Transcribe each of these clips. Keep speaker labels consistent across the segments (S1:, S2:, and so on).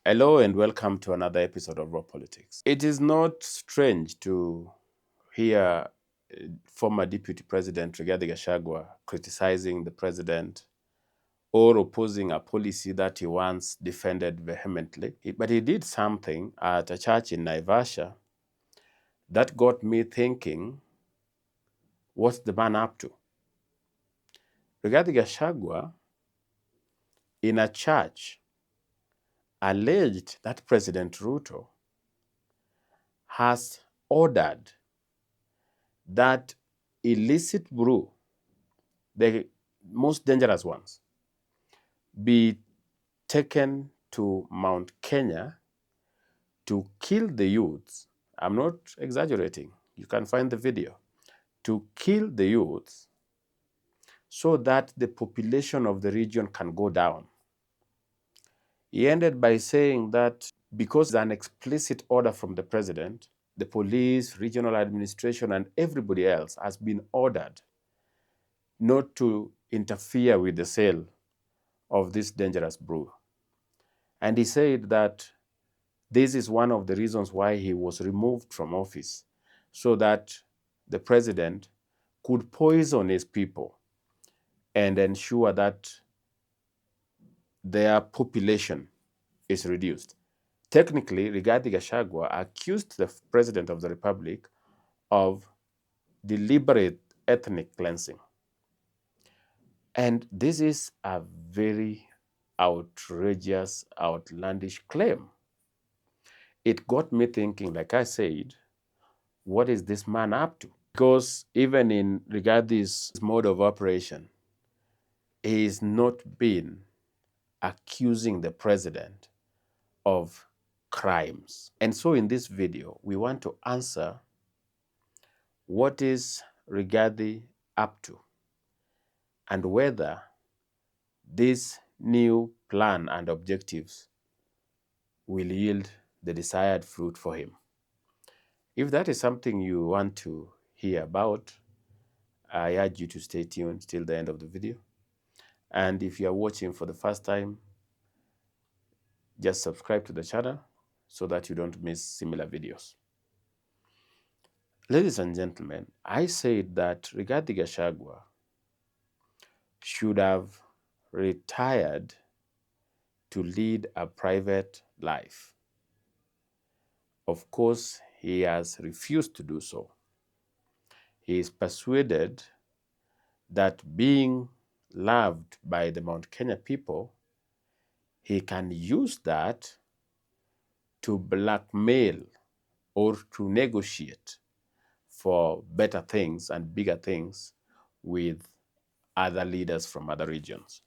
S1: Hello and welcome to another episode of Raw Politics. It is not strange to hear former Deputy President Rigathi Gachagua criticizing the president or opposing a policy that he once defended vehemently. But he did something at a church in Naivasha that got me thinking, what's the man up to? Rigathi Gachagua, in a church, alleged that President Ruto has ordered that illicit brew, the most dangerous ones, be taken to Mount Kenya to kill the youths. I'm not exaggerating. You can find the video. To kill the youths so that the population of the region can go down. He ended by saying that because there's an explicit order from the president, the police, regional administration, and everybody else has been ordered not to interfere with the sale of this dangerous brew. And he said that this is one of the reasons why he was removed from office, so that the president could poison his people and ensure that their population is reduced. Technically, Rigathi Gachagua accused the president of the republic of deliberate ethnic cleansing. And this is a very outrageous, outlandish claim. It got me thinking, like I said, what is this man up to? Because even in Rigathi's mode of operation, he is not been accusing the president of crimes. And so in this video, we want to answer, what is Rigathi up to? And whether this new plan and objectives will yield the desired fruit for him. If that is something you want to hear about, I urge you to stay tuned till the end of the video. And if you are watching for the first time, just subscribe to the channel so that you don't miss similar videos. Ladies and gentlemen, I said that Rigathi Gachagua should have retired to lead a private life. Of course, he has refused to do so. He is persuaded that being loved by the Mount Kenya people, he can use that to blackmail or to negotiate for better things and bigger things with other leaders from other regions.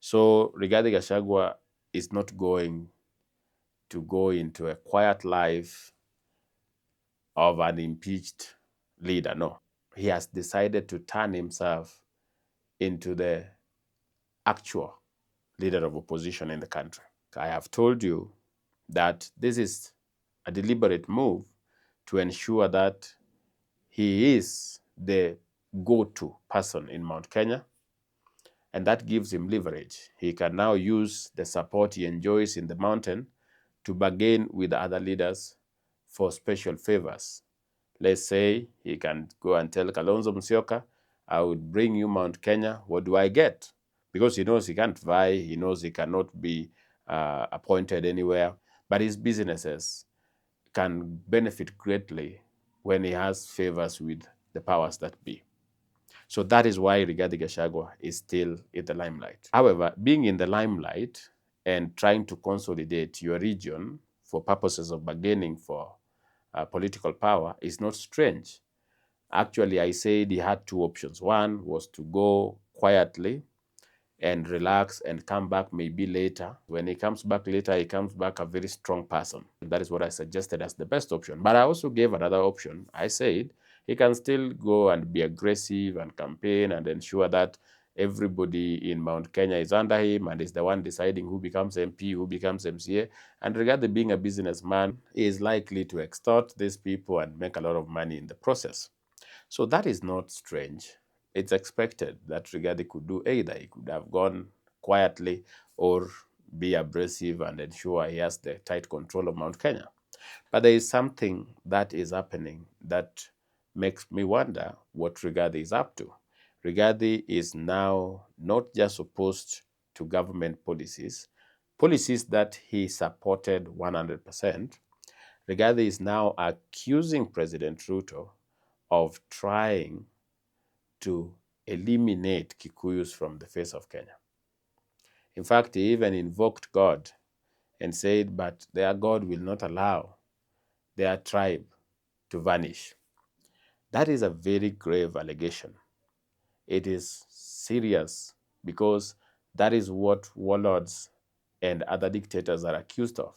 S1: So Rigathi Gachagua is not going to go into a quiet life of an impeached leader. No, he has decided to turn himself into the actual leader of opposition in the country. I have told you that this is a deliberate move to ensure that he is the go-to person in Mount Kenya, and that gives him leverage. He can now use the support he enjoys in the mountain to bargain with other leaders for special favors. Let's say he can go and tell Kalonzo Musyoka, I would bring you Mount Kenya, what do I get? Because he knows he can't vie, he knows he cannot be appointed anywhere, but his businesses can benefit greatly when he has favors with the powers that be. So that is why Rigathi Gachagua is still in the limelight. However, being in the limelight and trying to consolidate your region for purposes of bargaining for political power is not strange. Actually, I said he had two options. One was to go quietly and relax and come back maybe later. When he comes back later, he comes back a very strong person. That is what I suggested as the best option. But I also gave another option. I said he can still go and be aggressive and campaign and ensure that everybody in Mount Kenya is under him and is the one deciding who becomes MP, who becomes MCA. And regarding being a businessman, he is likely to extort these people and make a lot of money in the process. So that is not strange. It's expected that Rigathi could do either. He could have gone quietly or be abrasive and ensure he has the tight control of Mount Kenya. But there is something that is happening that makes me wonder what Rigathi is up to. Rigathi is now not just opposed to government policies that he supported 100%. Rigathi is now accusing President Ruto of trying to eliminate Kikuyus from the face of Kenya. In fact, he even invoked God and said, but their God will not allow their tribe to vanish. That is a very grave allegation. It is serious because that is what warlords and other dictators are accused of.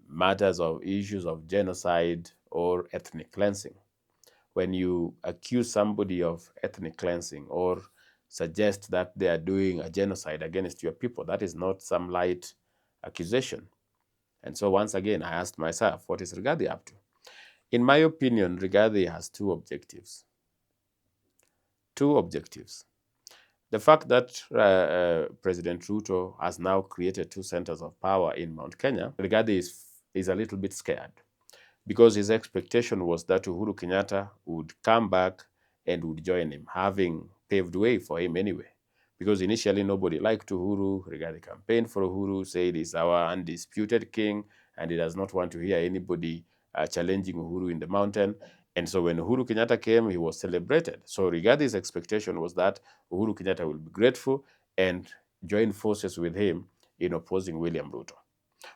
S1: Matters of issues of genocide or ethnic cleansing. When you accuse somebody of ethnic cleansing or suggest that they are doing a genocide against your people, that is not some light accusation. And so once again, I asked myself, what is Rigathi up to? In my opinion, Rigathi has two objectives. Two objectives. The fact that President Ruto has now created two centers of power in Mount Kenya, Rigathi is a little bit scared because his expectation was that Uhuru Kenyatta would come back and would join him, having paved way for him anyway. Because initially nobody liked Uhuru. Rigathi campaigned for Uhuru, said he's our undisputed king, and he does not want to hear anybody challenging Uhuru in the mountain. And so when Uhuru Kenyatta came, he was celebrated. So Rigathi's expectation was that Uhuru Kenyatta will be grateful and join forces with him in opposing William Ruto.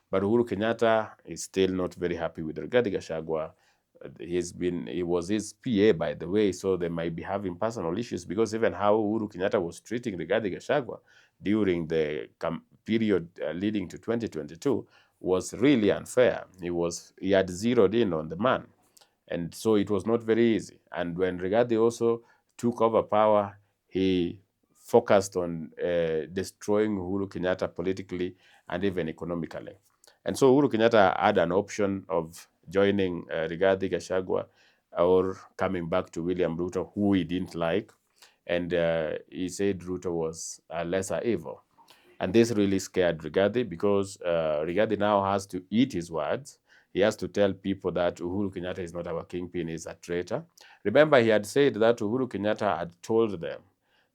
S1: But Uhuru Kenyatta is still not very happy with Rigathi Gachagua. He was his PA, by the way, so they might be having personal issues because even how Uhuru Kenyatta was treating Rigathi Gachagua during the period leading to 2022 was really unfair. He had zeroed in on the man. And so it was not very easy. And when Rigathi also took over power, he focused on destroying Uhuru Kenyatta politically and even economically. And so Uhuru Kenyatta had an option of joining Rigathi Gachagua or coming back to William Ruto, who he didn't like. And he said Ruto was a lesser evil. And this really scared Rigathi because Rigathi now has to eat his words. He has to tell people that Uhuru Kenyatta is not our kingpin, he's a traitor. Remember, he had said that Uhuru Kenyatta had told them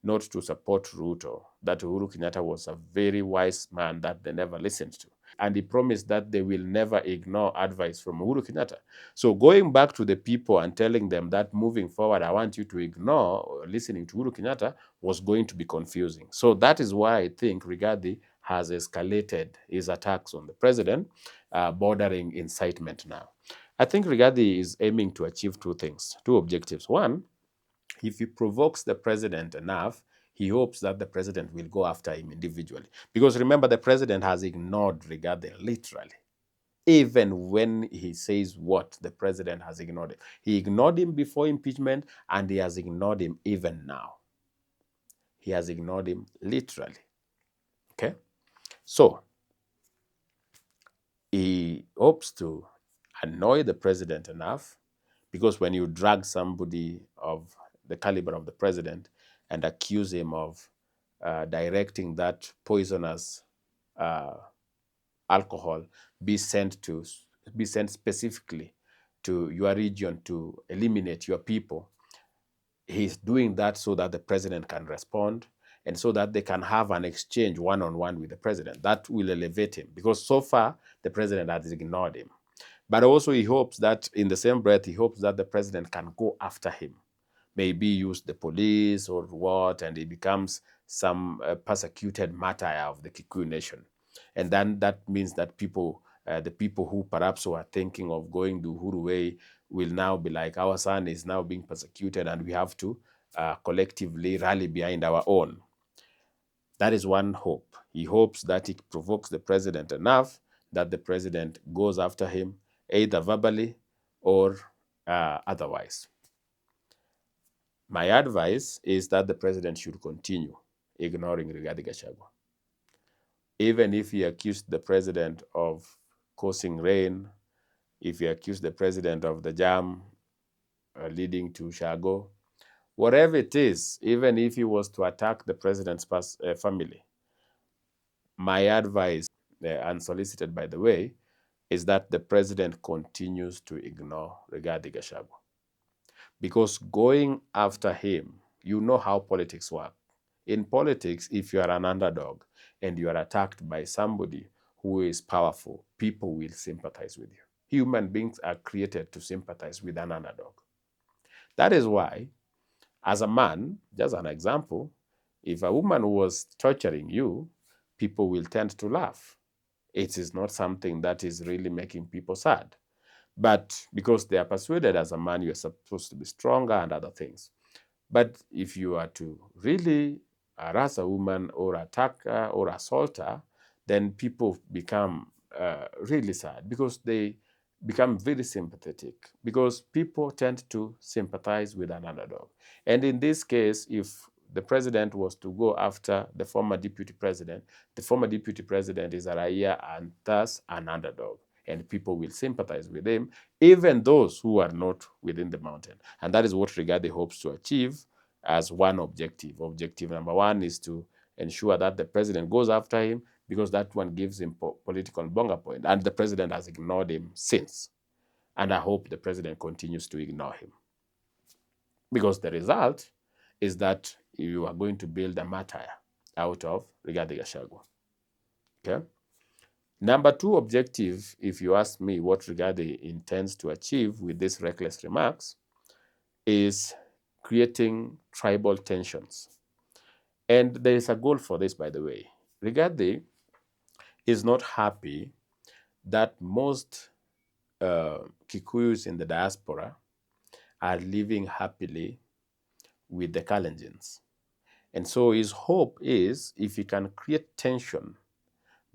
S1: not to support Ruto, that Uhuru Kenyatta was a very wise man that they never listened to. And he promised that they will never ignore advice from Uhuru Kenyatta. So going back to the people and telling them that moving forward, I want you to ignore listening to Uhuru Kenyatta was going to be confusing. So that is why I think Rigathi has escalated his attacks on the president, bordering incitement now. I think Rigathi is aiming to achieve two things, two objectives. One, if he provokes the president enough, he hopes that the president will go after him individually. Because remember, the president has ignored Rigathi literally. Even when he says what, the president has ignored it. He ignored him before impeachment, and he has ignored him even now. He has ignored him literally. Okay? So, he hopes to annoy the president enough, because when you drag somebody of the caliber of the president and accuse him of directing that poisonous alcohol be sent specifically to your region to eliminate your people, he's doing that so that the president can respond and so that they can have an exchange one-on-one with the president. That will elevate him, because so far the president has ignored him. But also he hopes that in the same breath, he hopes that the president can go after him, maybe use the police or what, and he becomes some persecuted martyr of the Kikuyu nation. And then that means that the people who perhaps were thinking of going the Uhuru way will now be like, our son is now being persecuted and we have to collectively rally behind our own. That is one hope. He hopes that it provokes the president enough that the president goes after him, either verbally or otherwise. My advice is that the president should continue ignoring Rigathi Gachagua. Even if he accused the president of causing rain, if he accused the president of the jam leading to Shago, whatever it is, even if he was to attack the president's family, My advice, unsolicited by the way, is that the president continues to ignore Rigathi Gachagua. Because going after him, you know how politics work. In politics, if you are an underdog and you are attacked by somebody who is powerful, people will sympathize with you. Human beings are created to sympathize with an underdog. That is why, as a man, just an example, if a woman was torturing you, people will tend to laugh. It is not something that is really making people sad. But because they are persuaded as a man, you're supposed to be stronger and other things. But if you are to really harass a woman or attack her or assault her, then people become really sad because they become very sympathetic because people tend to sympathize with an underdog. And in this case, if the president was to go after the former deputy president, the former deputy president is a Raia and thus an underdog. And people will sympathize with him, even those who are not within the mountain. And that is what Rigathi hopes to achieve as one objective. Objective number one is to ensure that the president goes after him because that one gives him political bonga point. And the president has ignored him since. And I hope the president continues to ignore him. Because the result is that you are going to build a martyr out of Rigathi Gachagua. Okay? Number two objective, if you ask me what Rigathi intends to achieve with these reckless remarks, is creating tribal tensions. And there is a goal for this, by the way. Rigathi is not happy that most Kikuyus in the diaspora are living happily with the Kalenjins. And so his hope is if he can create tension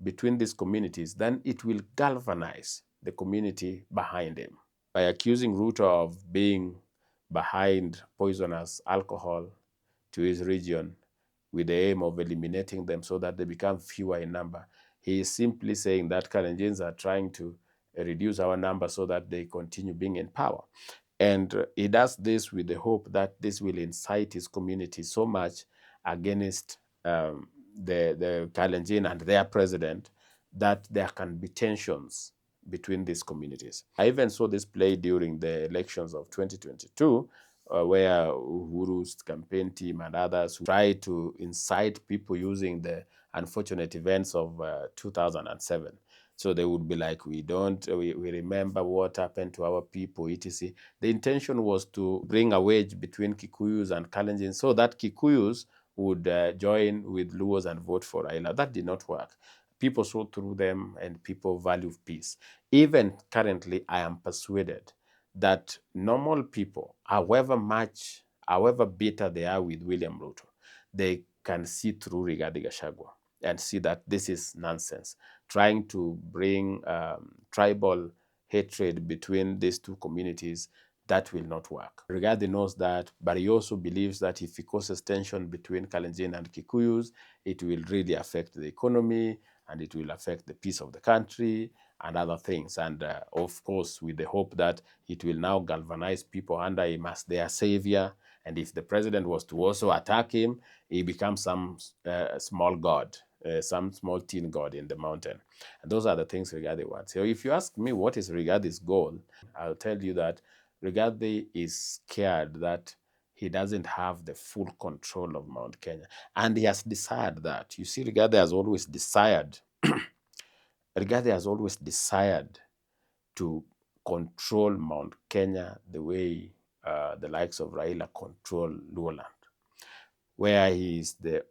S1: between these communities, then it will galvanize the community behind him. By accusing Ruto of being behind poisonous alcohol to his region with the aim of eliminating them so that they become fewer in number, he is simply saying that Kalenjins are trying to reduce our number so that they continue being in power. And he does this with the hope that this will incite his community so much against the Kalenjin and their president that there can be tensions between these communities. I even saw this play during the elections of 2022, where Uhuru's campaign team and others tried to incite people using the unfortunate events of 2007. So they would be like, we remember what happened to our people, etc. The intention was to bring a wedge between Kikuyus and Kalenjin so that Kikuyus would join with Luos and vote for Raila. That did not work. People saw through them and people value peace. Even currently, I am persuaded that normal people, however bitter they are with William Ruto, they can see through Rigathi Gachagua and see that this is nonsense. Trying to bring tribal hatred between these two communities, that will not work. Rigathi knows that, but he also believes that if he causes tension between Kalenjin and Kikuyus, it will really affect the economy and it will affect the peace of the country and other things. And of course, with the hope that it will now galvanize people under him as their savior. And if the president was to also attack him, he becomes some small god, some small teen god in the mountain. And those are the things Rigathi wants. So if you ask me what is Rigathi's goal, I'll tell you that Rigathi is scared that he doesn't have the full control of Mount Kenya. And he has desired that. You see, Rigathi has always desired, Rigathi has always desired to control Mount Kenya the way the likes of Raila control Luoland, where he is the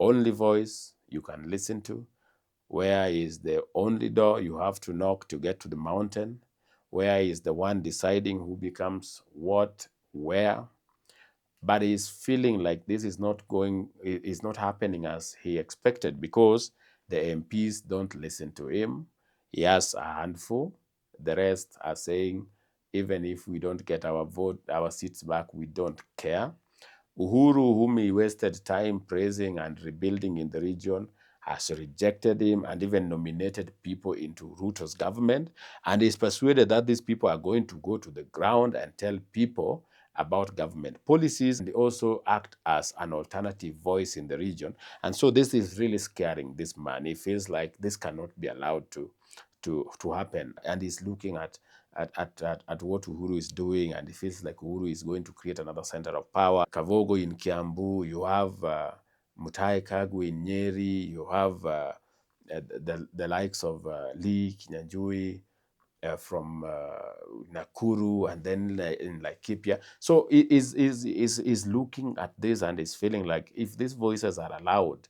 S1: only voice you can listen to, where he is the only door you have to knock to get to the mountain, where he is the one deciding who becomes what, where. But he's feeling like this is not happening as he expected because the MPs don't listen to him. He has a handful. The rest are saying, even if we don't get our seats back, we don't care. Uhuru, whom he wasted time praising and rebuilding in the region, has rejected him and even nominated people into Ruto's government, and is persuaded that these people are going to go to the ground and tell people about government policies, and they also act as an alternative voice in the region. And so this is really scaring this man. He feels like this cannot be allowed to happen. And he's looking at what Uhuru is doing, and he feels like Uhuru is going to create another center of power. Kavogo in Kiambu, you have Mutahi Kagwe in Nyeri, you have the likes of Lee Kinyanjui from Nakuru, and then in Laikipia. So he is looking at this and is feeling like if these voices are allowed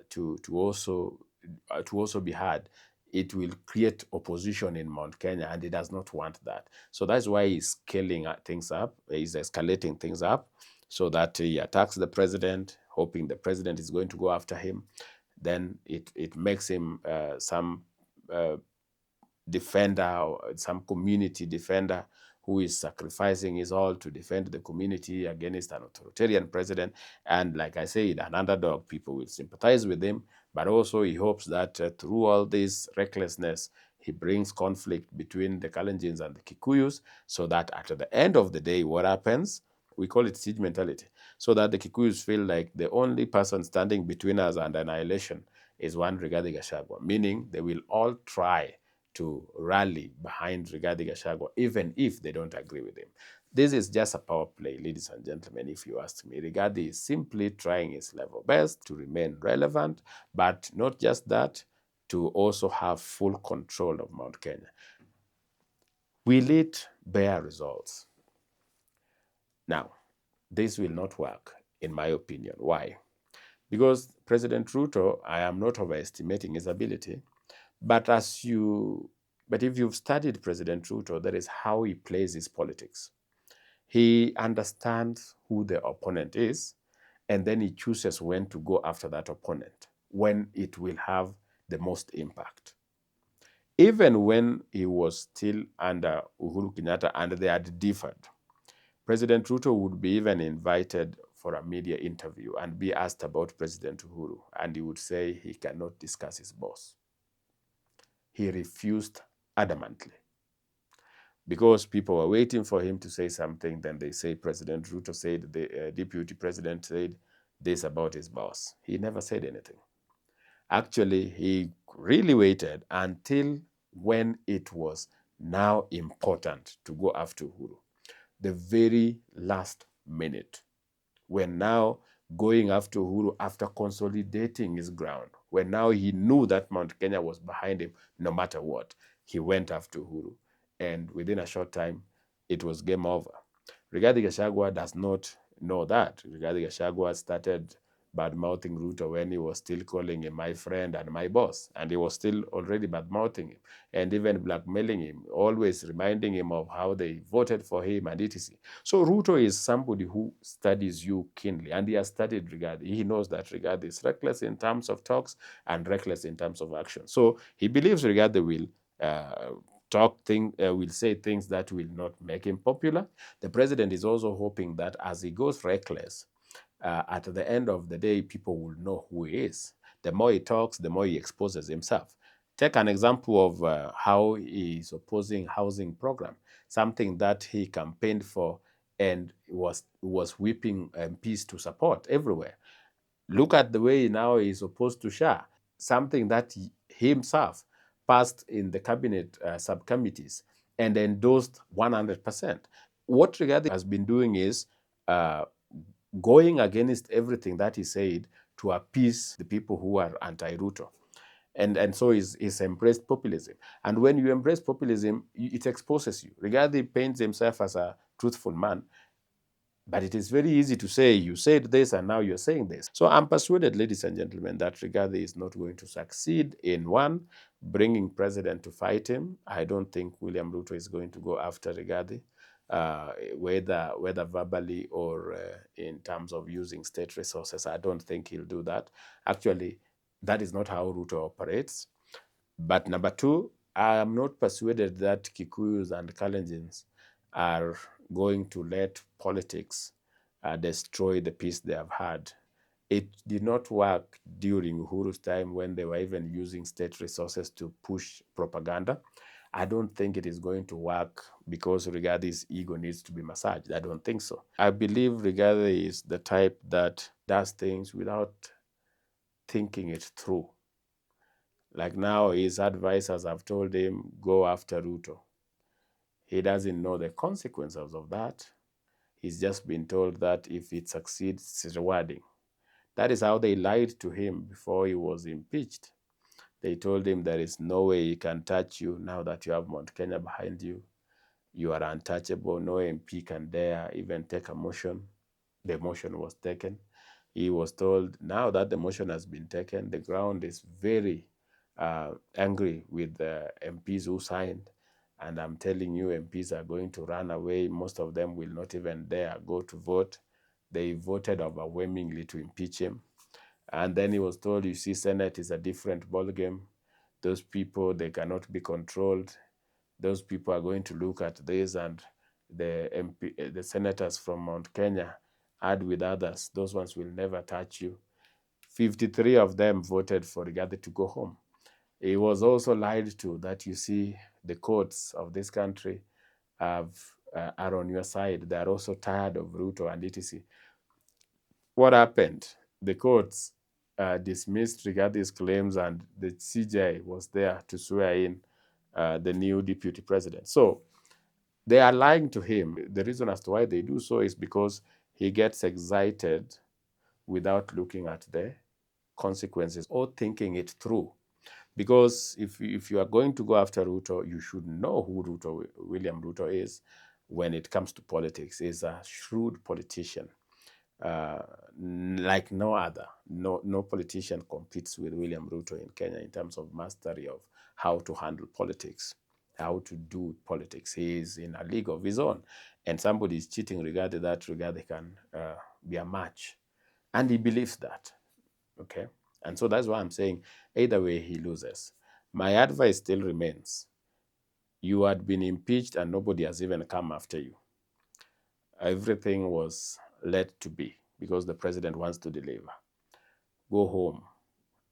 S1: to also be heard, it will create opposition in Mount Kenya, and he does not want that. So that's why he's scaling things up. He's escalating things up so that he attacks the president, hoping the president is going to go after him. Then it makes him some defender or some community defender who is sacrificing his all to defend the community against an authoritarian president. And like I said, an underdog, people will sympathize with him, but also he hopes that through all this recklessness, he brings conflict between the Kalenjins and the Kikuyus, so that at the end of the day, what happens? We call it siege mentality, so that the Kikuyus feel like the only person standing between us and annihilation is one Rigathi Gachagua, meaning they will all try to rally behind Rigathi Gachagua, even if they don't agree with him. This is just a power play, ladies and gentlemen, if you ask me. Rigathi is simply trying his level best to remain relevant, but not just that, to also have full control of Mount Kenya. Will it bear results? Now, this will not work, in my opinion. Why? Because President Ruto, I am not overestimating his ability, but if you've studied President Ruto, that is how he plays his politics. He understands who the opponent is, and then he chooses when to go after that opponent, when it will have the most impact. Even when he was still under Uhuru Kenyatta and they had differed, President Ruto would be even invited for a media interview and be asked about President Uhuru, and he would say he cannot discuss his boss. He refused adamantly because people were waiting for him to say something. Then they say President Ruto said, the Deputy President said this about his boss. He never said anything. Actually, he really waited until when it was now important to go after Uhuru. The very last minute, when now going after Uhuru after consolidating his ground, when now he knew that Mount Kenya was behind him no matter what, he went after Uhuru. And within a short time, it was game over. Rigathi Gachagua does not know that. Rigathi Gachagua started bad-mouthing Ruto when he was still calling him my friend and my boss. And he was still already bad-mouthing him and even blackmailing him, always reminding him of how they voted for him and etc. So Ruto is somebody who studies you keenly, and he has studied Rigathi. He knows that Rigathi is reckless in terms of talks and reckless in terms of action. So he believes Rigathi will will say things that will not make him popular. The president is also hoping that as he goes reckless, at the end of the day, people will know who he is. The more he talks, the more he exposes himself. Take an example of how he is opposing housing program, something that he campaigned for and was whipping MPs to support everywhere. Look at the way now he is opposed to SHA, something that he himself passed in the cabinet subcommittees and endorsed 100%. What Rigathi has been doing is going against everything that he said to appease the people who are anti-Ruto. And so he's embraced populism. And when you embrace populism, it exposes you. Rigathi paints himself as a truthful man, but it is very easy to say, you said this and now you're saying this. So I'm persuaded, ladies and gentlemen, that Rigathi is not going to succeed in one, bringing president to fight him. I don't think William Ruto is going to go after Rigathi, whether verbally or in terms of using state resources. I don't think he'll do that. Actually, that is not how Ruto operates. But number two, I am not persuaded that Kikuyus and Kalenjins are going to let politics destroy the peace they have had. It did not work during Uhuru's time when they were even using state resources to push propaganda. I don't think it is going to work because Rigathi's ego needs to be massaged. I don't think so. I believe Rigathi is the type that does things without thinking it through. Like now, his advisors have told him, go after Ruto. He doesn't know the consequences of that. He's just been told that if it succeeds, it's rewarding. That is how they lied to him before he was impeached. They told him there is no way he can touch you now that you have Mount Kenya behind you. You are untouchable. No MP can dare even take a motion. The motion was taken. He was told now that the motion has been taken, the ground is very angry with the MPs who signed. And I'm telling you, MPs are going to run away. Most of them will not even dare go to vote. They voted overwhelmingly to impeach him. And then he was told, you see, Senate is a different ballgame. Those people, they cannot be controlled. Those people are going to look at this, and the senators from Mount Kenya add with others. Those ones will never touch you. 53 of them voted for Rigathi to go home. He was also lied to that, you see, the courts of this country are on your side. They are also tired of Ruto and etc. What happened? The courts dismissed Rigathi's claims, and the CJ was there to swear in the new deputy president. So they are lying to him. The reason as to why they do so is because he gets excited without looking at the consequences or thinking it through. Because if you are going to go after Ruto, you should know who William Ruto is when it comes to politics. He's a shrewd politician. Like no other. No politician competes with William Ruto in Kenya in terms of mastery of how to handle politics, how to do politics. He is in a league of his own. And somebody is cheating Rigathi that Rigathi can be a match. And he believes that. Okay? And so that's why I'm saying either way he loses. My advice still remains. You had been impeached and nobody has even come after you. Everything was let to be because the president wants to deliver. Go home,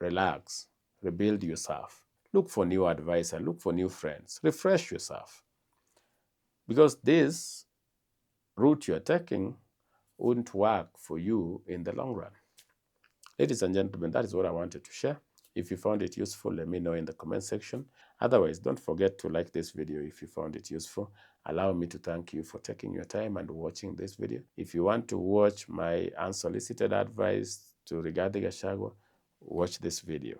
S1: relax, rebuild yourself. Look for new advisor, look for new friends, refresh yourself. Because this route you're taking wouldn't work for you in the long run. Ladies and gentlemen, that is what I wanted to share. If you found it useful, let me know in the comment section. Otherwise, don't forget to like this video if you found it useful. Allow me to thank you for taking your time and watching this video. If you want to watch my unsolicited advice to Rigathi Gachagua, watch this video.